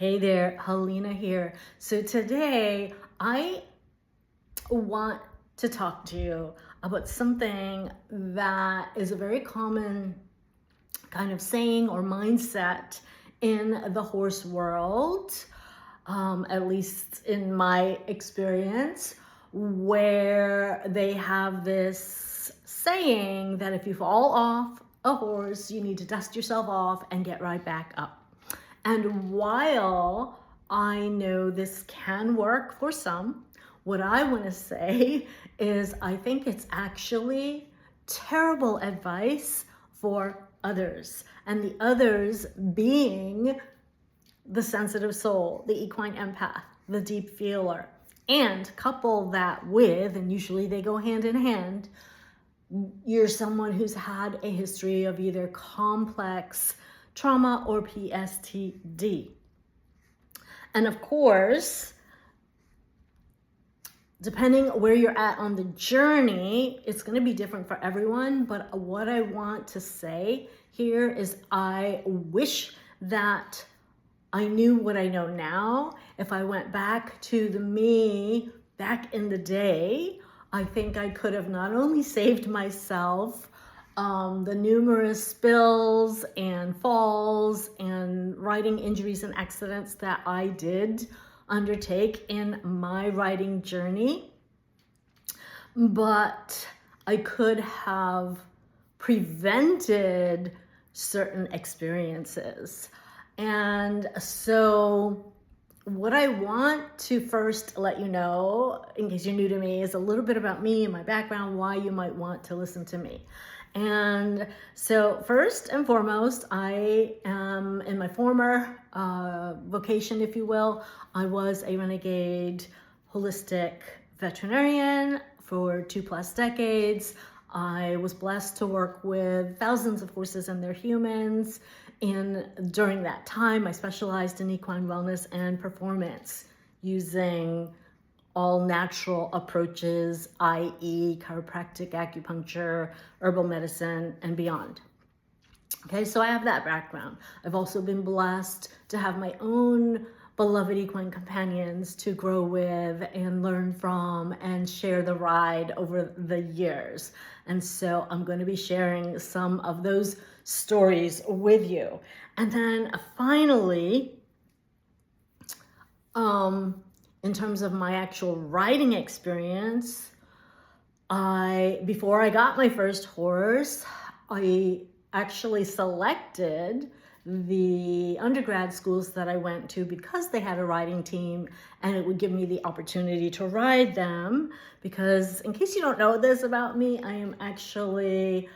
Hey there, Helena here. So today I want to talk to you about something that is a very common kind of saying or mindset in the horse world, at least in my experience, where they have this saying that if you fall off a horse, you need to dust yourself off and get right back up. And while I know this can work for some, what I want to say is I think it's actually terrible advice for others. And the others being the sensitive soul, the equine empath, the deep feeler. And couple that with, and usually they go hand in hand, you're someone who's had a history of either complex trauma or PTSD. And of course, depending where you're at on the journey, it's going to be different for everyone. But what I want to say here is I wish that I knew what I know now. If I went back to the me back in the day, I think I could have not only saved myself the numerous spills and falls and riding injuries and accidents that I did undertake in my riding journey, but I could have prevented certain experiences. And so what I want to first let you know, in case you're new to me, is a little bit about me and my background, why you might want to listen to me. And so first and foremost, I am in my former vocation, if you will. I was a renegade holistic veterinarian for 2+ decades. I was blessed to work with thousands of horses and their humans. And during that time, I specialized in equine wellness and performance using all natural approaches, i.e. chiropractic, acupuncture, herbal medicine, and beyond. Okay, so I have that background. I've also been blessed to have my own beloved equine companions to grow with and learn from and share the ride over the years. And so I'm going to be sharing some of those stories with you. And then finally, in terms of my actual riding experience, before I got my first horse, I actually selected the undergrad schools that I went to because they had a riding team and it would give me the opportunity to ride them. Because in case you don't know this about me, I am actually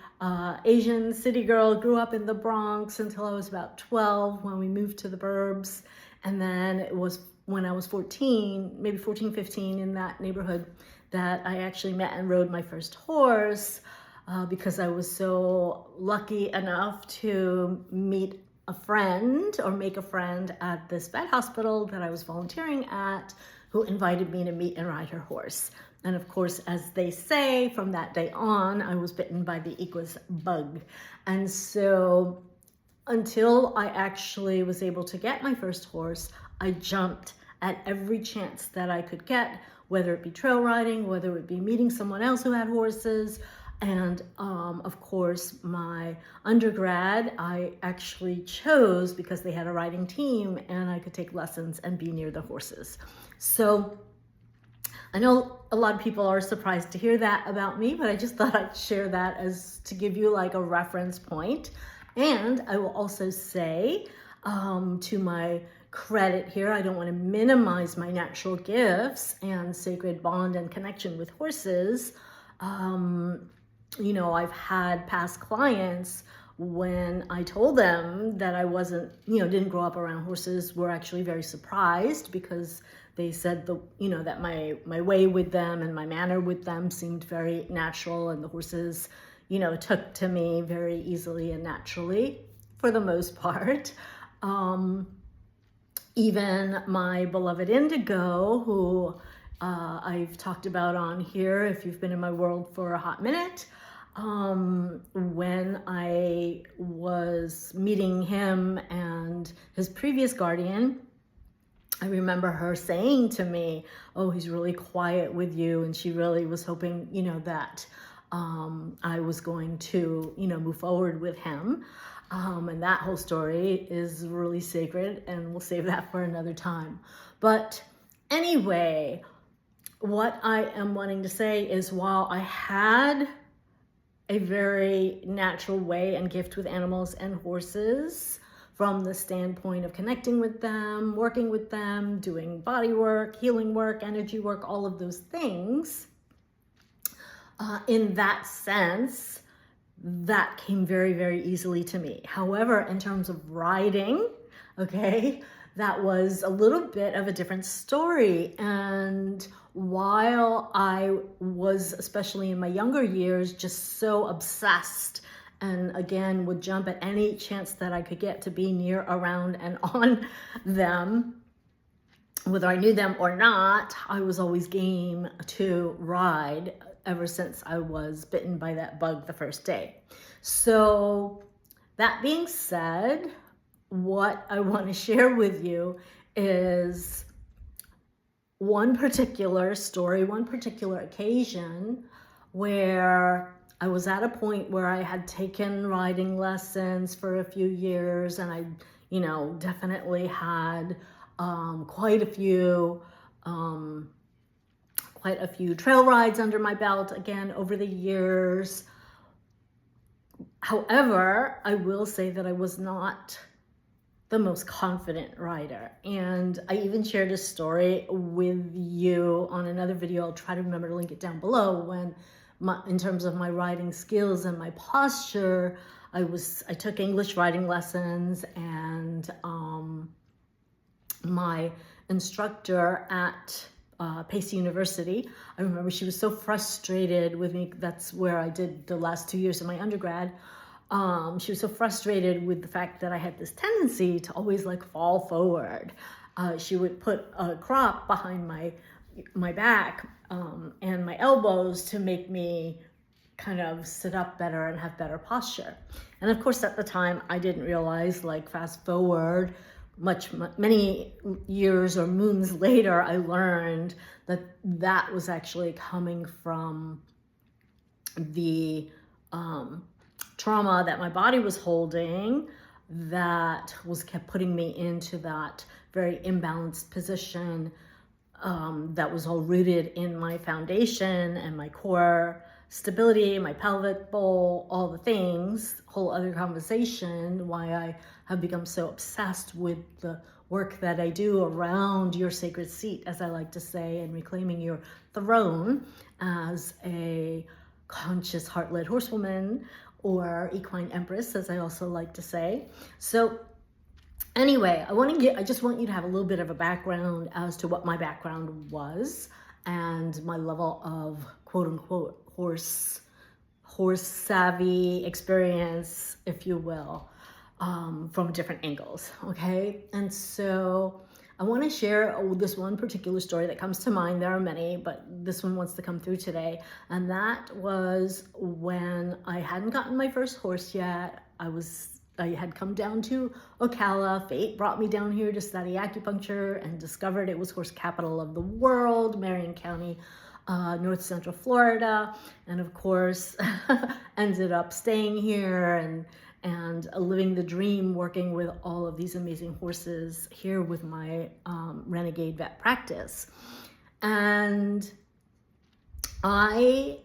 Asian city girl, grew up in the Bronx until I was about 12 when we moved to the burbs. And then it was when I was 14, maybe 14, 15, in that neighborhood, that I actually met and rode my first horse because I was so lucky enough to meet a friend or make a friend at this vet hospital that I was volunteering at, who invited me to meet and ride her horse. And of course, as they say, from that day on, I was bitten by the equus bug. And so until I actually was able to get my first horse, I jumped at every chance that I could get, whether it be trail riding, whether it be meeting someone else who had horses. And of course, my undergrad, I actually chose because they had a riding team and I could take lessons and be near the horses. So I know a lot of people are surprised to hear that about me, but I just thought I'd share that as to give you like a reference point. And I will also say, to my credit here, I don't want to minimize my natural gifts and sacred bond and connection with horses. You know, I've had past clients when I told them that I wasn't, didn't grow up around horses, were actually very surprised because they said that my way with them and my manner with them seemed very natural, and the horses, took to me very easily and naturally for the most part. Even my beloved Indigo, who I've talked about on here if you've been in my world for a hot minute, when I was meeting him and his previous guardian, I remember her saying to me, oh, he's really quiet with you. And she really was hoping, that I was going to, move forward with him. And that whole story is really sacred, and we'll save that for another time. But anyway, what I am wanting to say is, while I had a very natural way and gift with animals and horses, from the standpoint of connecting with them, working with them, doing body work, healing work, energy work, all of those things, in that sense, that came very, very easily to me. However, in terms of riding, okay, that was a little bit of a different story. And while I was, especially in my younger years, just so obsessed, and again would jump at any chance that I could get to be near, around, and on them, whether I knew them or not, I was always game to ride ever since I was bitten by that bug the first day. So that being said, what I want to share with you is one particular story, one particular occasion where I was at a point where I had taken riding lessons for a few years, and I, definitely had quite a few trail rides under my belt again over the years. However, I will say that I was not the most confident rider. And I even shared a story with you on another video. I'll try to remember to link it down below, when in terms of my riding skills and my posture, I took English riding lessons, and my instructor at Pace University, I remember she was so frustrated with me. That's where I did the last 2 years of my undergrad. She was so frustrated with the fact that I had this tendency to always fall forward. She would put a crop behind my back and my elbows to make me kind of sit up better and have better posture. And of course, at the time, I didn't realize, fast forward many years or moons later, I learned that that was actually coming from the trauma that my body was holding, that kept putting me into that very imbalanced position, that was all rooted in my foundation and my core stability, my pelvic bowl, all the things. Whole other conversation, why I have become so obsessed with the work that I do around your sacred seat, as I like to say, and reclaiming your throne as a conscious heart-led horsewoman, or equine empress, as I also like to say. So anyway, I just want you to have a little bit of a background as to what my background was, and my level of quote unquote horse savvy experience, if you will, from different angles. Okay. And so I want to share this one particular story that comes to mind. There are many, but this one wants to come through today. And that was when I hadn't gotten my first horse yet. I had come down to Ocala. Fate brought me down here to study acupuncture, and discovered it was horse capital of the world, Marion County, North Central Florida. And of course, ended up staying here and living the dream, working with all of these amazing horses here with my renegade vet practice. And I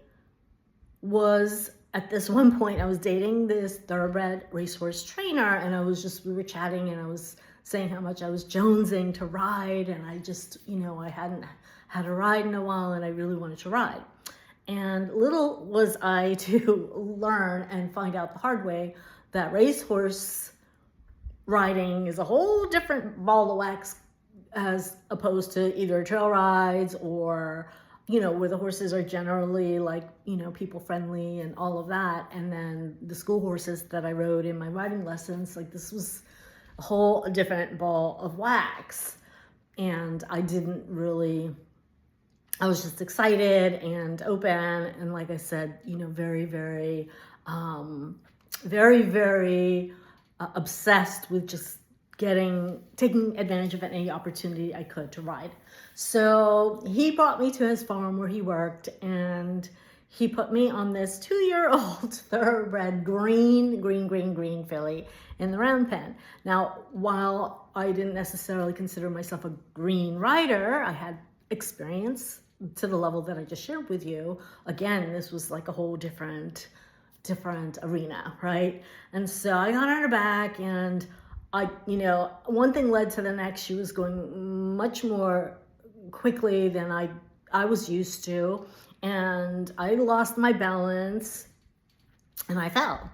was, at this one point, I was dating this thoroughbred racehorse trainer, and we were chatting, and I was saying how much I was jonesing to ride, and I just, I hadn't had a ride in a while, and I really wanted to ride. And little was I to learn and find out the hard way that racehorse riding is a whole different ball of wax, as opposed to either trail rides or, where the horses are generally people friendly and all of that. And then the school horses that I rode in my riding lessons, this was a whole different ball of wax. And I was just excited and open. And like I said, very, very, very, very obsessed with just taking advantage of any opportunity I could to ride. So he brought me to his farm where he worked, and he put me on this 2-year-old thoroughbred green filly in the round pen. Now, while I didn't necessarily consider myself a green rider, I had experience to the level that I just shared with you. Again, this was like a whole different arena, right? And so I got on her back, and one thing led to the next. She was going much more quickly than I was used to, and I lost my balance and I fell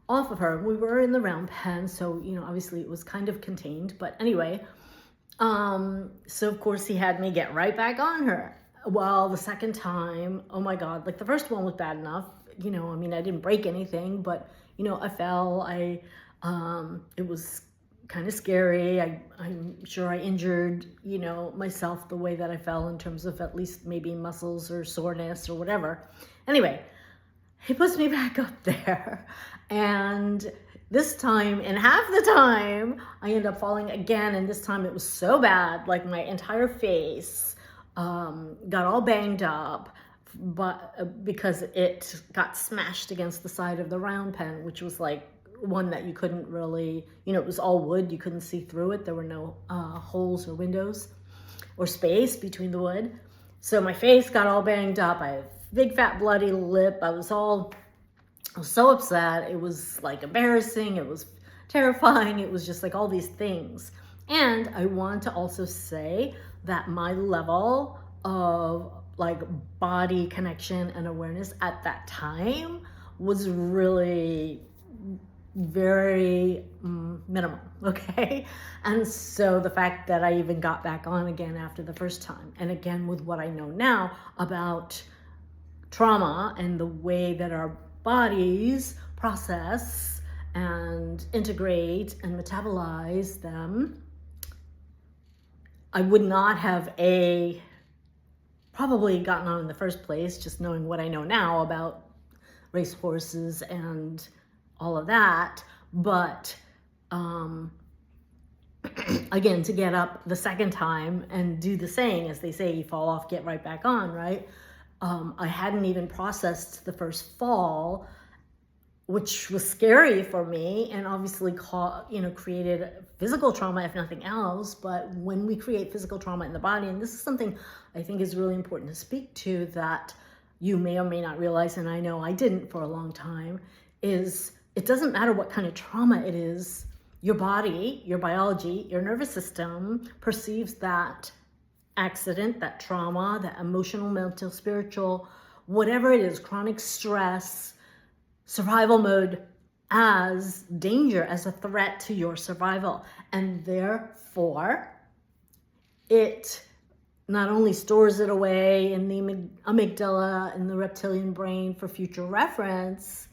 off of her. We were in the round pen, so obviously it was kind of contained, but anyway, so of course he had me get right back on her. Well, the second time, oh my God, like the first one was bad enough, I didn't break anything, but I fell. It was kind of scary. I'm sure I injured, myself the way that I fell, in terms of at least maybe muscles or soreness or whatever. Anyway, he puts me back up there, and this time, and half the time, I end up falling again, and this time it was so bad, like my entire face got all banged up, but because it got smashed against the side of the round pen, which was like one that you couldn't really, it was all wood, you couldn't see through it. There were no holes or windows or space between the wood. So my face got all banged up. I had a big fat bloody lip. I was so upset. It was like embarrassing. It was terrifying. It was just like all these things. And I want to also say that my level of like body connection and awareness at that time was really very minimal, okay? And so the fact that I even got back on again after the first time, and again with what I know now about trauma and the way that our bodies process and integrate and metabolize them, I would not have probably gotten on in the first place, just knowing what I know now about race horses and all of that. But again, to get up the second time and do the saying, as they say, you fall off, get right back on, right? I hadn't even processed the first fall, which was scary for me, and obviously created physical trauma, if nothing else. But when we create physical trauma in the body, and this is something I think is really important to speak to, that you may or may not realize, and I know I didn't for a long time, is it doesn't matter what kind of trauma it is. Your body, your biology, your nervous system perceives that accident, that trauma, that emotional, mental, spiritual, whatever it is, chronic stress, survival mode, as danger, as a threat to your survival. And therefore, it not only stores it away in the amygdala and the reptilian brain for future reference,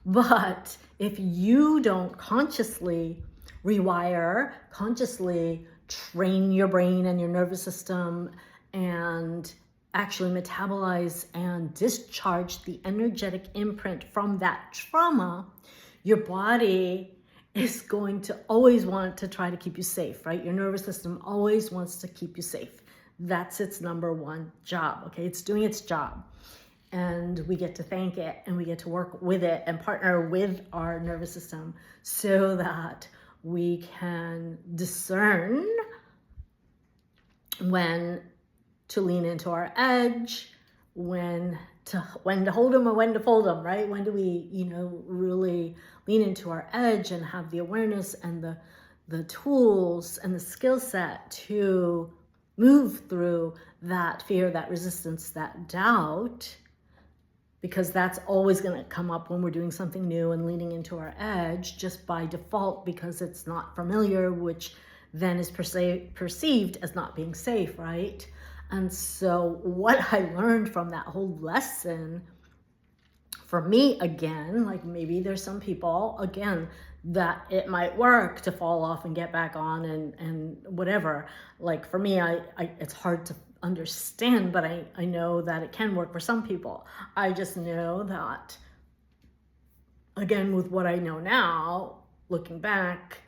but if you don't consciously rewire, consciously train your brain and your nervous system, and actually metabolize and discharge the energetic imprint from that trauma, your body is going to always want to try to keep you safe, right? Your nervous system always wants to keep you safe. That's its number one job, okay? It's doing its job. And we get to thank it, and we get to work with it and partner with our nervous system so that we can discern when to lean into our edge, when to hold them or when to fold them, right? When do we, really lean into our edge and have the awareness and the tools and the skill set to move through that fear, that resistance, that doubt, because that's always going to come up when we're doing something new and leaning into our edge just by default, because it's not familiar, which then is perceived as not being safe, right? And so what I learned from that whole lesson, for me, again, like maybe there's some people, again, that it might work to fall off and get back on and whatever. Like for me, I it's hard to understand, but I know that it can work for some people. I just know that, again, with what I know now, looking back,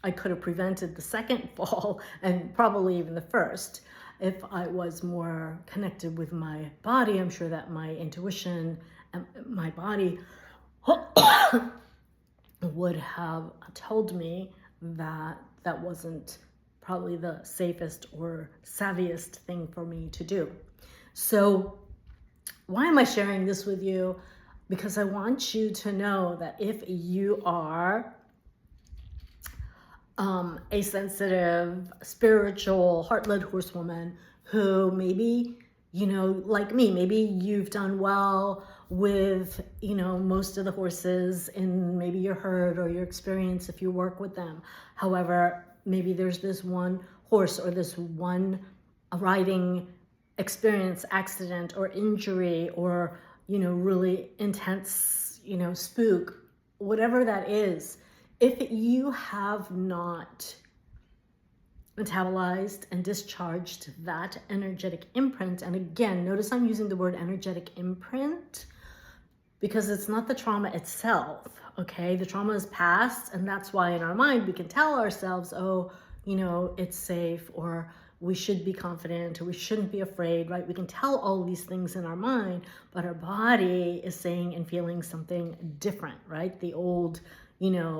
I could have prevented the second fall and probably even the first. If I was more connected with my body, I'm sure that my intuition and my body would have told me that that wasn't probably the safest or savviest thing for me to do. So why am I sharing this with you? Because I want you to know that if you are a sensitive, spiritual, heart-led horsewoman who maybe, like me, maybe you've done well with, most of the horses in maybe your herd or your experience if you work with them. However, maybe there's this one horse or this one riding experience, accident or injury or, really intense, spook, whatever that is. If you have not metabolized and discharged that energetic imprint, and again, notice I'm using the word energetic imprint because it's not the trauma itself, okay? The trauma is past, and that's why in our mind we can tell ourselves, oh, it's safe, or we should be confident, or we shouldn't be afraid, right? We can tell all these things in our mind, but our body is saying and feeling something different, right? The old,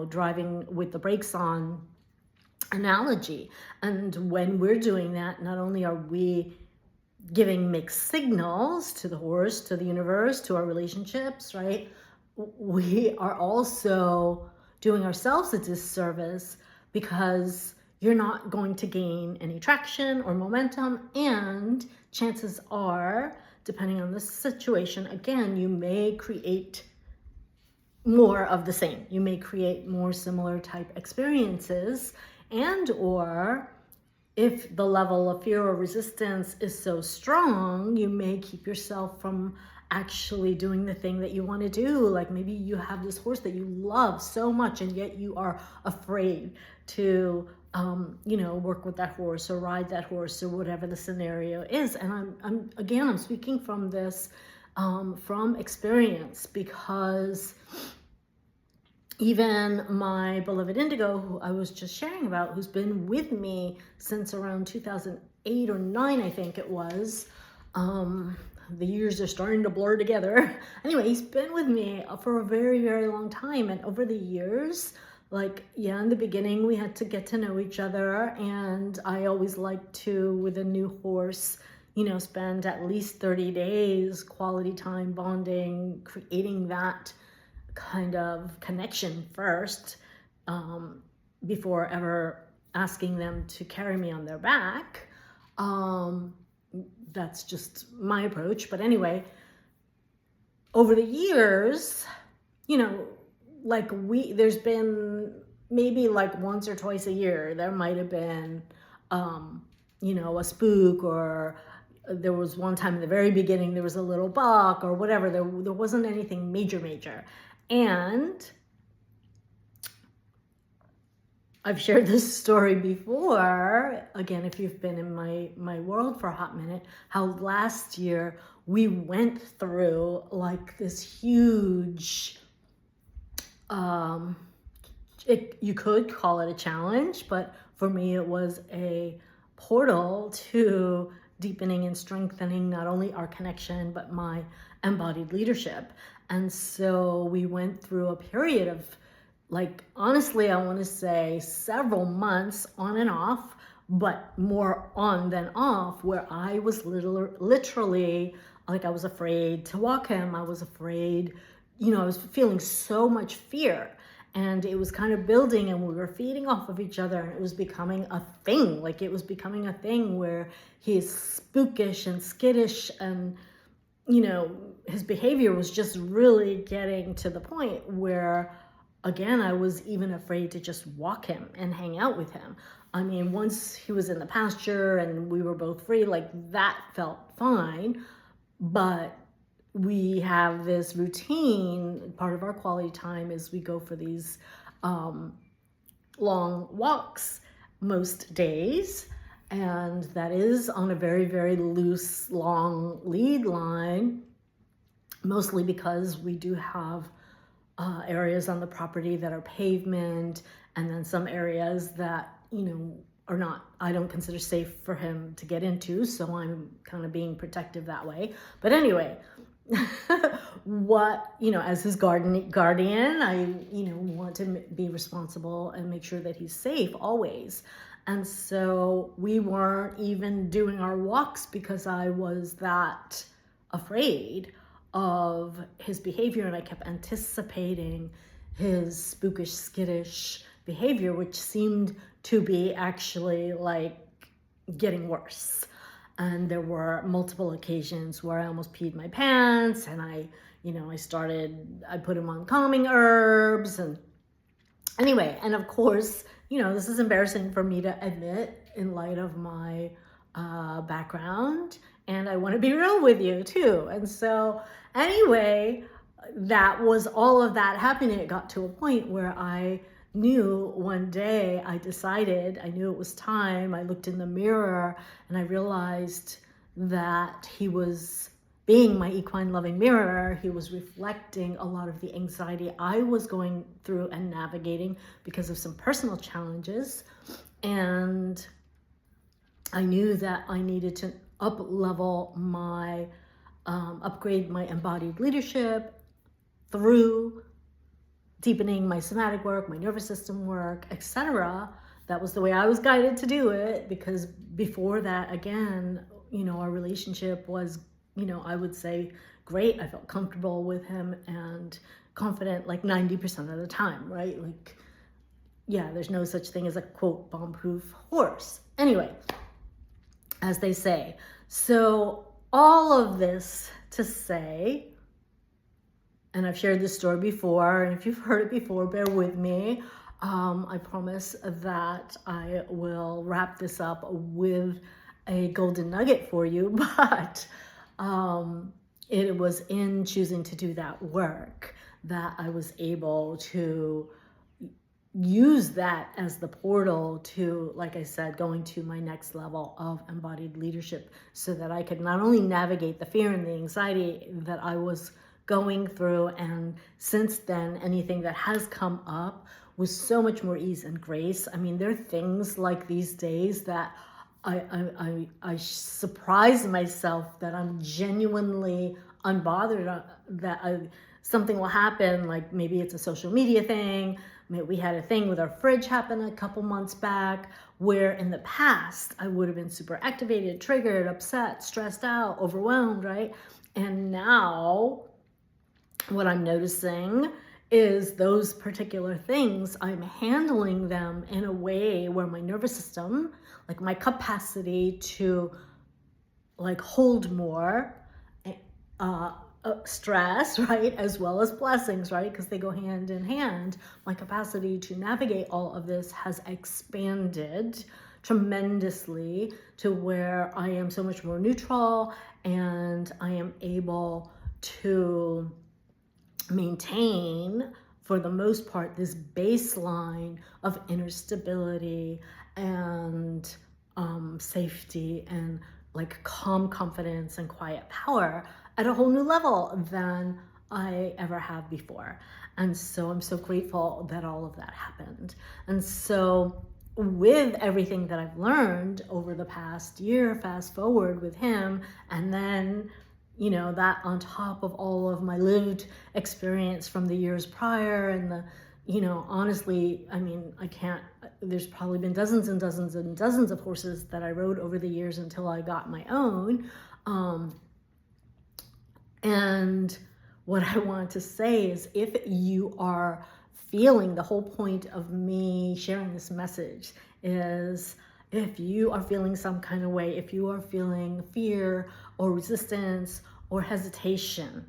driving with the brakes on analogy. And when we're doing that, not only are we giving mixed signals to the horse, to the universe, to our relationships, right? We are also doing ourselves a disservice because you're not going to gain any traction or momentum. And chances are, depending on the situation, again, you may create more of the same. You may create more similar type experiences, and or if the level of fear or resistance is so strong, you may keep yourself from actually doing the thing that you want to do. Like maybe you have this horse that you love so much and yet you are afraid to work with that horse or ride that horse or whatever the scenario is. And I'm speaking from this from experience, because even my beloved Indigo, who I was just sharing about, who's been with me since around 2008 or 9, I think it was. The years are starting to blur together. Anyway, he's been with me for a very, very long time. And over the years, in the beginning, we had to get to know each other. And I always like to, with a new horse, spend at least 30 days quality time bonding, creating that kind of connection first, before ever asking them to carry me on their back. That's just my approach. But anyway, over the years, there's been maybe once or twice a year, there might have been, a spook, or there was one time in the very beginning, there was a little buck or whatever. There wasn't anything major. And I've shared this story before, again, if you've been in my world for a hot minute, how last year we went through this huge, you could call it a challenge, but for me it was a portal to deepening and strengthening not only our connection, but my embodied leadership. And so we went through a period of, honestly, I want to say several months on and off, but more on than off, where I was literally, I was afraid to walk him. I was afraid, I was feeling so much fear. And it was kind of building, and we were feeding off of each other, and it was becoming a thing. It was becoming a thing where he's spookish and skittish, and his behavior was just really getting to the point where, again, I was even afraid to just walk him and hang out with him. I mean, once he was in the pasture and we were both free, that felt fine. But we have this routine. Part of our quality time is we go for these long walks most days. And that is on a very, very loose, long lead line, mostly because we do have areas on the property that are pavement, and then some areas that, are not, I don't consider safe for him to get into. So I'm kind of being protective that way. But anyway, as his guardian, I, want to be responsible and make sure that he's safe always. And so we weren't even doing our walks because I was that afraid of his behavior, and I kept anticipating his spookish, skittish behavior, which seemed to be actually like getting worse. And there were multiple occasions where I almost peed my pants, and I put him on calming herbs. And anyway, and of course, this is embarrassing for me to admit in light of my background, and I want to be real with you too. And so anyway, that was all of that happening. It got to a point where I knew one day, I knew it was time. I looked in the mirror and I realized that he was being my equine loving mirror. He was reflecting a lot of the anxiety I was going through and navigating because of some personal challenges. And I knew that I needed to upgrade my embodied leadership through deepening my somatic work, my nervous system work, etc. That was the way I was guided to do it, because before that, again, our relationship was, I would say great. I felt comfortable with him and confident like 90% of the time, right? Like, yeah, there's no such thing as a quote bomb-proof horse. Anyway, as they say. So all of this to say, and I've shared this story before, and if you've heard it before, bear with me. I promise that I will wrap this up with a golden nugget for you, but it was in choosing to do that work that I was able to use that as the portal to, like I said, going to my next level of embodied leadership, so that I could not only navigate the fear and the anxiety that I was going through, and since then, anything that has come up with so much more ease and grace. I mean, there are things like these days that I surprise myself that I'm genuinely unbothered, something will happen, like maybe it's a social media thing. We had a thing with our fridge happen a couple months back, where in the past I would have been super activated, triggered, upset, stressed out, overwhelmed, right? And now what I'm noticing is those particular things, I'm handling them in a way where my nervous system, like my capacity to like hold more stress, right, as well as blessings, right, because they go hand in hand. My capacity to navigate all of this has expanded tremendously to where I am so much more neutral, and I am able to maintain, for the most part, this baseline of inner stability and safety and like calm confidence and quiet power at a whole new level than I ever have before. And so I'm so grateful that all of that happened. And so with everything that I've learned over the past year, fast forward with him, and then that on top of all of my lived experience from the years prior, and the, honestly, I mean, there's probably been dozens and dozens and dozens of horses that I rode over the years until I got my own. And what I want to say is, if you are feeling, the whole point of me sharing this message is, if you are feeling some kind of way, if you are feeling fear or resistance or hesitation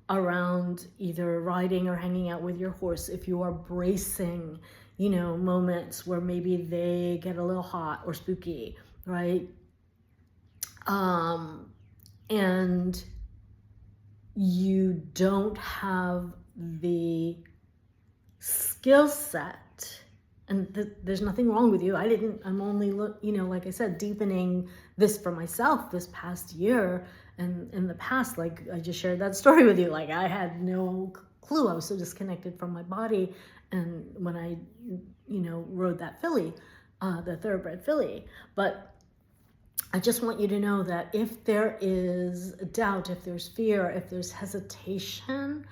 around either riding or hanging out with your horse, if you are bracing, moments where maybe they get a little hot or spooky, right? And you don't have the skill set, and there's nothing wrong with you. I'm only, like I said, deepening this for myself this past year. And in the past, like I just shared that story with you, like I had no clue. I was so disconnected from my body and when I, rode that filly, the thoroughbred filly. But I just want you to know that if there is doubt, if there's fear, if there's hesitation,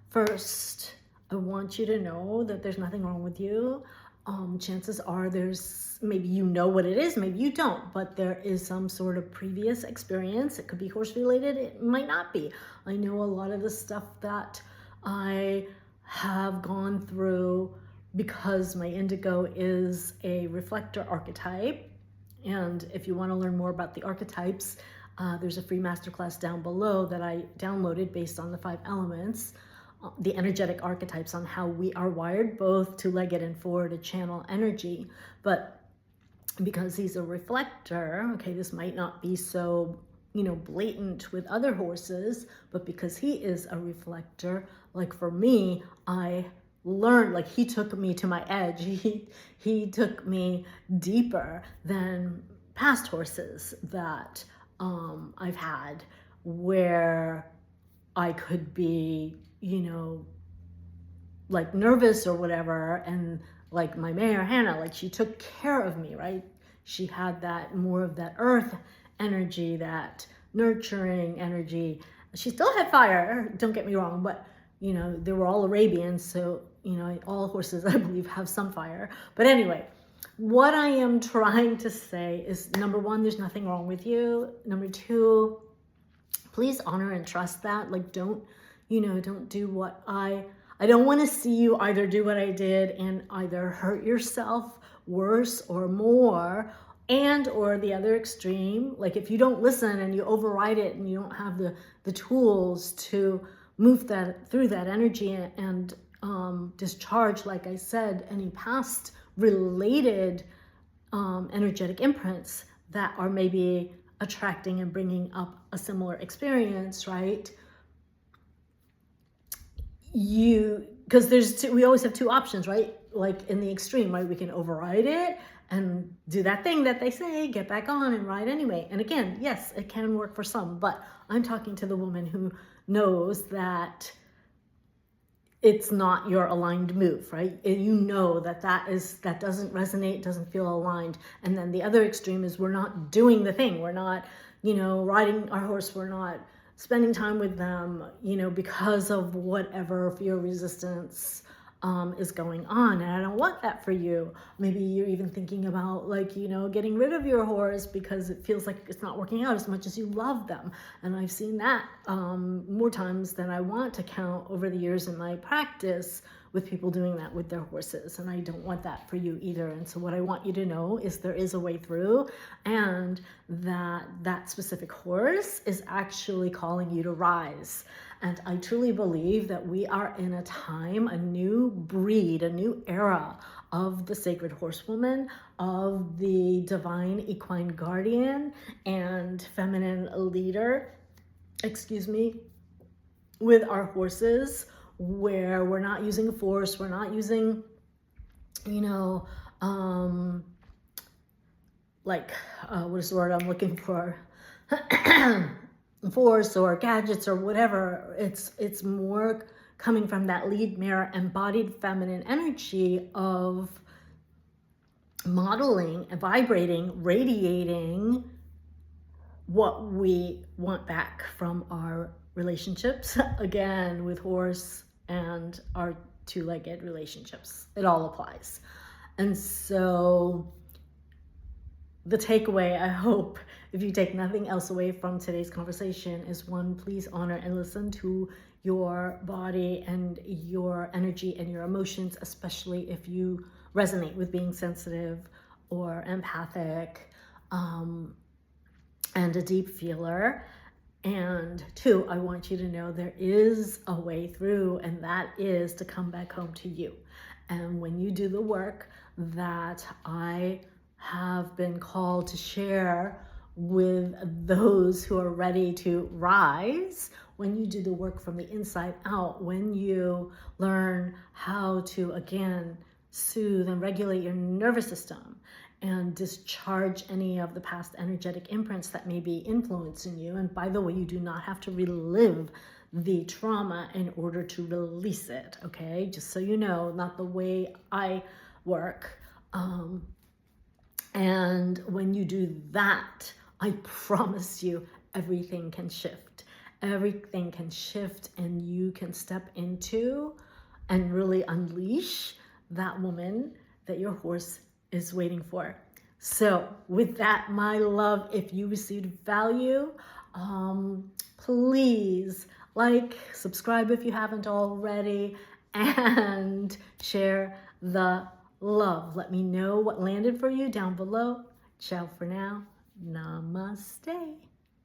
first, I want you to know that there's nothing wrong with you. Chances are there's, maybe you know what it is, maybe you don't, but there is some sort of previous experience. It could be horse related, it might not be. I know a lot of the stuff that I have gone through because my indigo is a reflector archetype. And if you want to learn more about the archetypes, there's a free masterclass down below that I downloaded based on the 5 elements, the energetic archetypes, on how we are wired both two-legged and four to channel energy. But because he's a reflector, okay, this might not be so, blatant with other horses, but because he is a reflector, like for me, I learned, like he took me to my edge. He took me deeper than past horses that I've had, where I could be, like nervous or whatever, and like my mare Hannah, like she took care of me, right? She had that more of that earth energy, that nurturing energy. She still had fire, don't get me wrong, but they were all Arabians, so all horses, I believe, have some fire. But anyway, what I am trying to say is, number one, there's nothing wrong with you. Number two, please honor and trust that. Like, don't do what I don't want to see you either do what I did and either hurt yourself worse or more, and or the other extreme. Like if you don't listen and you override it and you don't have the tools to move through that energy and discharge, like I said, any past related energetic imprints that are maybe attracting and bringing up a similar experience, right? Because we always have two options, right? Like in the extreme, right? We can override it and do that thing that they say, get back on and ride anyway. And again, yes, it can work for some, but I'm talking to the woman who knows that it's not your aligned move, right? That doesn't resonate, doesn't feel aligned. And then the other extreme is we're not doing the thing. We're not, riding our horse. We're not spending time with them, because of whatever fear, resistance is going on. And I don't want that for you. Maybe you're even thinking about getting rid of your horse because it feels like it's not working out as much as you love them. And I've seen that more times than I want to count over the years in my practice with people doing that with their horses. And I don't want that for you either. And so what I want you to know is there is a way through, and that specific horse is actually calling you to rise. And I truly believe that we are in a time, a new breed, a new era of the sacred horsewoman, of the divine equine guardian and feminine leader, with our horses, where we're not using force, we're not using, what is the word I'm looking for? Force or gadgets or whatever. It's more coming from that lead mare embodied feminine energy of modeling and vibrating, radiating what we want back from our relationships, again, with horse and our two-legged relationships. It all applies. And so the takeaway, I hope, if you take nothing else away from today's conversation, is one, please honor and listen to your body and your energy and your emotions, especially if you resonate with being sensitive or empathic and a deep feeler. And two, I want you to know there is a way through, and that is to come back home to you. And when you do the work that I have been called to share with those who are ready to rise, when you do the work from the inside out, when you learn how to, again, soothe and regulate your nervous system and discharge any of the past energetic imprints that may be influencing you. And by the way, you do not have to relive the trauma in order to release it, okay? Just so you know, not the way I work. And when you do that, I promise you, everything can shift. Everything can shift, and you can step into and really unleash that woman that your horse is waiting for. So with that, my love, if you received value, please like, subscribe if you haven't already, and share the love. Let me know what landed for you down below. Ciao for now. Namaste.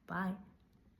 Bye.